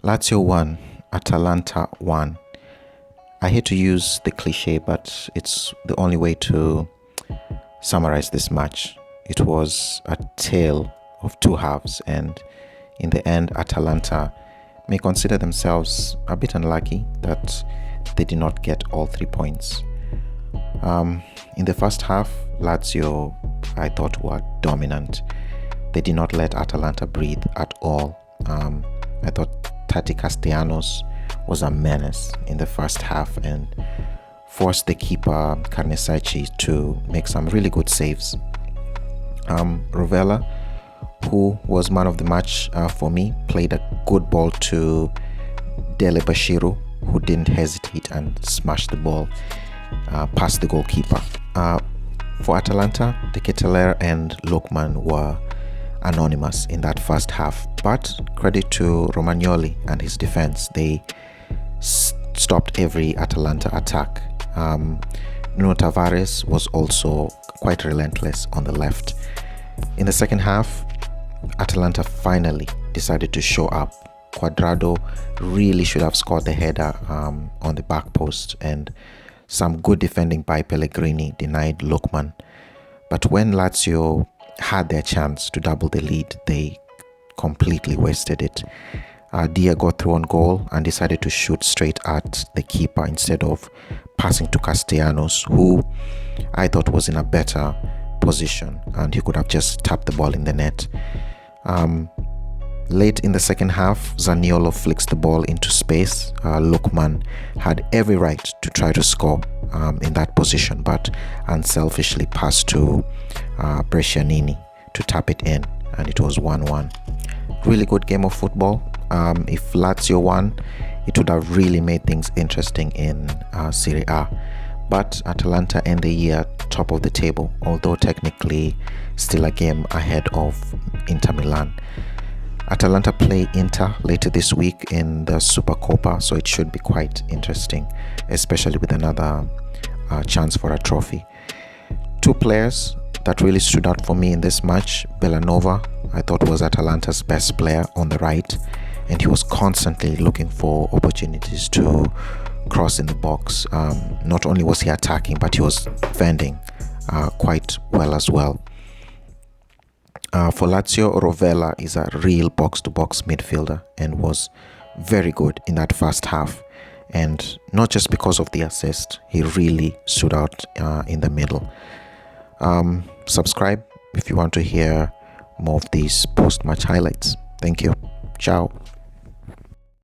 Lazio won, Atalanta won. I hate to use the cliche, but it's the only way to summarize this match. It was a tale of two halves, and in the end, Atalanta may consider themselves a bit unlucky that they did not get all 3 points. In the first half, Lazio, I thought, were dominant. They did not let Atalanta breathe at all. I thought Tati Castellanos was a menace in the first half and forced the keeper Carnesacci to make some really good saves. Rovella, who was man of the match for me, played a good ball to Dele Bashiru, who didn't hesitate and smashed the ball past the goalkeeper. For Atalanta, De Ketelaere and Lookman were anonymous in that first half, but credit to Romagnoli and his defense. They stopped every Atalanta attack. Nuno Tavares was also quite relentless on the left. In the second half, Atalanta finally decided to show up. Cuadrado really should have scored the header on the back post, and some good defending by Pellegrini denied Lookman. But when Lazio had their chance to double the lead, they completely wasted it. Dia got through on goal and decided to shoot straight at the keeper instead of passing to Castellanos, who I thought was in a better position and he could have just tapped the ball in the net. Late in the second half, Zaniolo flicks the ball into space. Lookman had every right to try to score in that position, but unselfishly passed to Brescianini to tap it in, and it was 1-1. Really good game of football. If Lazio won, it would have really made things interesting in SERIEA. But Atalanta end the year top of the table, although technically still a game ahead of Inter Milan. Atalanta play Inter later this week in the Supercoppa, so it should be quite interesting, especially with another chance for a trophy. Two players that really stood out for me in this match. Bellanova, I thought, was Atalanta's best player on the right, and he was constantly looking for opportunities to cross in the box. Not only was he attacking, but he was defending quite well as well. For Lazio, Rovella is a real box-to-box midfielder and was very good in that first half. And not just because of the assist, he really stood out in the middle. Subscribe if you want to hear more of these post-match highlights. Thank you. Ciao.